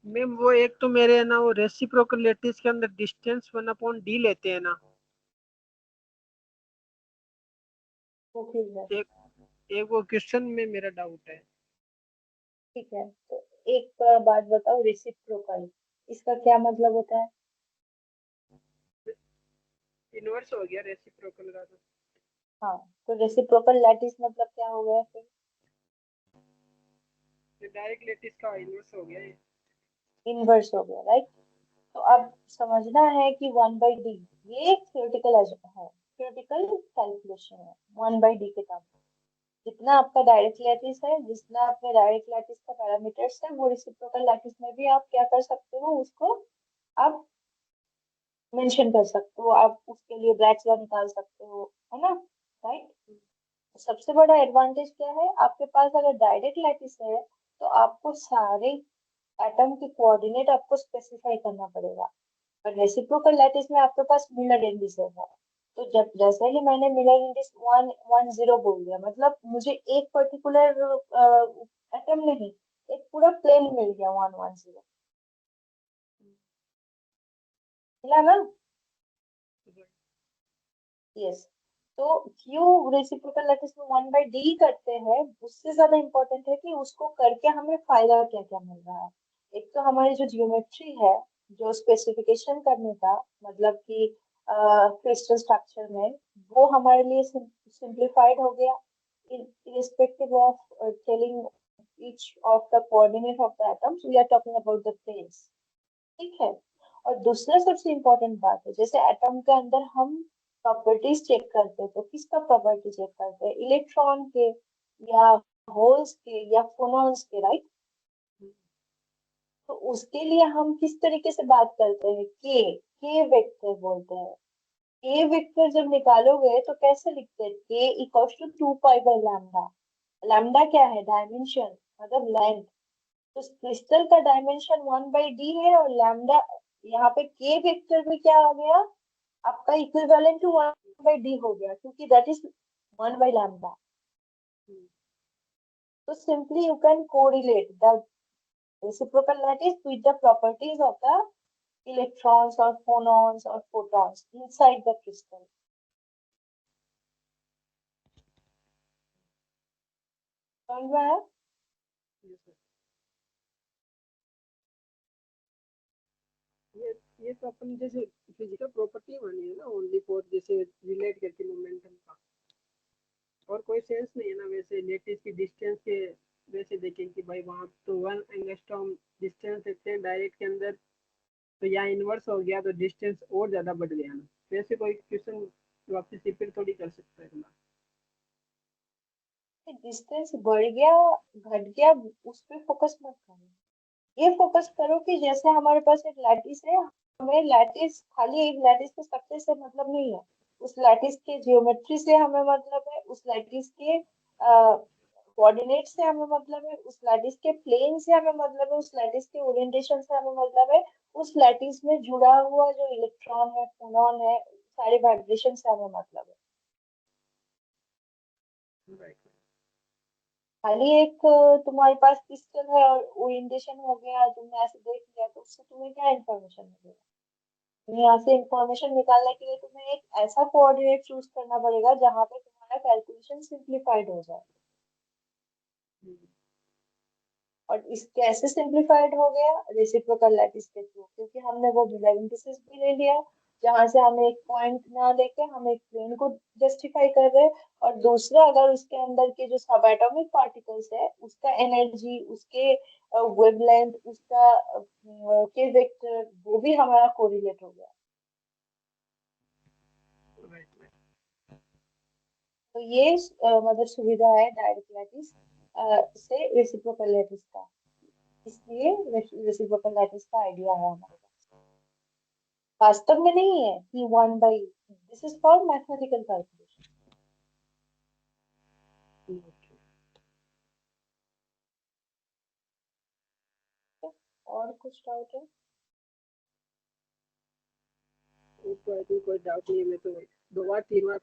Ma'am वो एक तो मेरे है ना, वो रेसिप्रोकल लैटिस के अंदर डिस्टेंस 1/d लेते हैं ना। वो ठीक है। एक एक वो क्वेश्चन में मेरा डाउट है। ठीक है, तो एक बात बताओ, रेसिप्रोकल इसका क्या मतलब होता है? इनवर्स हो गया रेसिप्रोकल का तो। हाँ, तो रेसिप्रोकल लैटिस मतलब क्या हो गया फिर? डायरेक्ट लैटिस का इनवर्स हो गया ये। इनवर्स हो गया, राइट। तो अब समझना है कि 1/d ये एक थ्योरेटिकल है, थ्योरेटिकल कैलकुलेशन है। 1/d के टर्म जितना आपका डायरेक्ट लैटिस है, जितना आपका डायरेक्ट लैटिस का पैरामीटर्स है, वो रेसिप्रोकल लैटिस में भी आप क्या कर सकते हो, उसको आप मेंशन कर सकते हो, आप उसके लिए ब्रैकेट्स निकाल सकते हो, है ना, राइट। सबसे बड़ा एडवांटेज क्या है, आपके पास अगर डायरेक्ट लैटिस है तो आपको सारे एटम के कोऑर्डिनेट आपको स्पेसिफाई करना पड़ेगा। और रेसिप्रोकल लैटिस में आपके पास मिलर इंडिसेस है। तो जब जैसे ही मैंने मिलर इंडिस 1 1 0 बोल दिया, मतलब मुझे एक पर्टिकुलर एटम नहीं, एक पूरा प्लेन मिल गया 1 1 0। मिला ना? यस। तो क्यों रेसिप्रोकल लैटिस में 1/d करते हैं, उससे ज्यादा इम्पोर्टेंट है कि उसको करके हमें फायदा क्या क्या मिल रहा है। एक तो हमारी जो जियोमेट्री है, जो स्पेसिफिकेशन करने का मतलब कि क्रिस्टल स्ट्रक्चर में, वो हमारे लिए सिंप्लीफाइड हो गया, irrespective of telling each of the coordinate of the atoms, we are talking about the planes। ठीक है। और दूसरा सबसे इम्पोर्टेंट बात है, जैसे एटम के अंदर हम प्रॉपर्टीज चेक करते हैं, तो किसका प्रॉपर्टी चेक करते हैं, इलेक्ट्रॉन के या होल्स के या फोनॉन्स के, राइट। तो उसके लिए हम किस तरीके से बात करते हैं, के वेक्टर बोलते हैं। के वेक्टर जब निकालोगे तो कैसे लिखते हैं, k equals to 2 pi by lambda. Lambda क्या है, डायमेंशन, मतलब लेंथ। तो क्रिस्टल का डायमेंशन 1/d है, और लैम्डा यहाँ पे के वेक्टर में क्या आ गया, आपका इक्विवेलेंट टू 1/d हो गया, क्योंकि दैट इज 1/लैम्डा। तो simply you can correlate the reciprocal lattice with the properties of the electrons or phonons or photons inside the crystal। समझ में आया? ये ये तो अपन जैसे फिजिकल प्रॉपर्टी बनी है ना, ओनली फॉर जैसे रिलेट करके मोमेंटम का। और कोई सेंस नहीं है ना वैसे लेटिस की डिस्टेंस के। वैसे देखें कि भाई वहाँ तो 1 एंगस्ट्रॉम डिस्टेंस रखते हैं डायरेक्ट के अंदर, तो यहाँ इन्वर्स हो गया तो डिस्टेंस और ज्यादा बढ़ गया ना। वैसे कोई क्वेश्चन वापस रिपीट थोड़ी कर सकता है ना। डिस्टेंस बढ़ गया घट गया, उस पर फोकस मत करो। ये फोकस करो कि जैसे हमारे पास एक लैटिस है, हमें लैटिस, खाली एक लैटिस के स्ट्रक्चर से मतलब नहीं है, उस लैटिस के जियोमेट्री से हमें मतलब है, उस लैटिस के कोऑर्डिनेट से हमें मतलब है, उस लैटिस के प्लेन से हमें मतलब है, उस लैटिस के ओरिएंटेशन से हमें मतलब है, उस लैटिस में जुड़ा हुआ जो इलेक्ट्रॉन है, फोनॉन है, सारे वाइब्रेशन से हमें मतलब है। राइट। खाली एक तुम्हारे पास क्रिस्टल है और ओरिएंटेशन हो गया, तुमने ऐसे देख लिया, तो उससे तुम्हें क्या इन्फॉर्मेशन मिलेगा? यहाँ से इंफॉर्मेशन निकालने के लिए तुम्हें एक ऐसा कोऑर्डिनेट चूज करना पड़ेगा जहाँ पे तुम्हारा कैलकुलेशन सिंप्लीफाइड हो जाए। और इस कैसे सिंप्लीफाइड हो गया, रेसिप्रोकल लैटिस के थ्रू, क्योंकि हमने वो मिलर इंडिसेस भी ले लिया, जहां से हमें एक पॉइंट ना लेके हम एक प्लेन को जस्टिफाई कर रहे हैं। और दूसरा, अगर उसके अंदर के जो सब एटॉमिक पार्टिकल्स है, उसका एनर्जी, उसके वेवलेंथ, उसका के वेक्टर, वो भी हमारा कोरिलेट हो गया। राइट। तो ये मतलब सुविधा है डायरेक्ट लैटिस से रेसिप्रोकल लैटिस का। इसलिए रेसिप्रोकल लैटिस का आइडिया है हमारे पास। वास्तव में नहीं है कि 1/, this is for mathematical calculation. और कुछ डाउट है? कोई डाउट नहीं है, मैं तो 2 बार 3 बार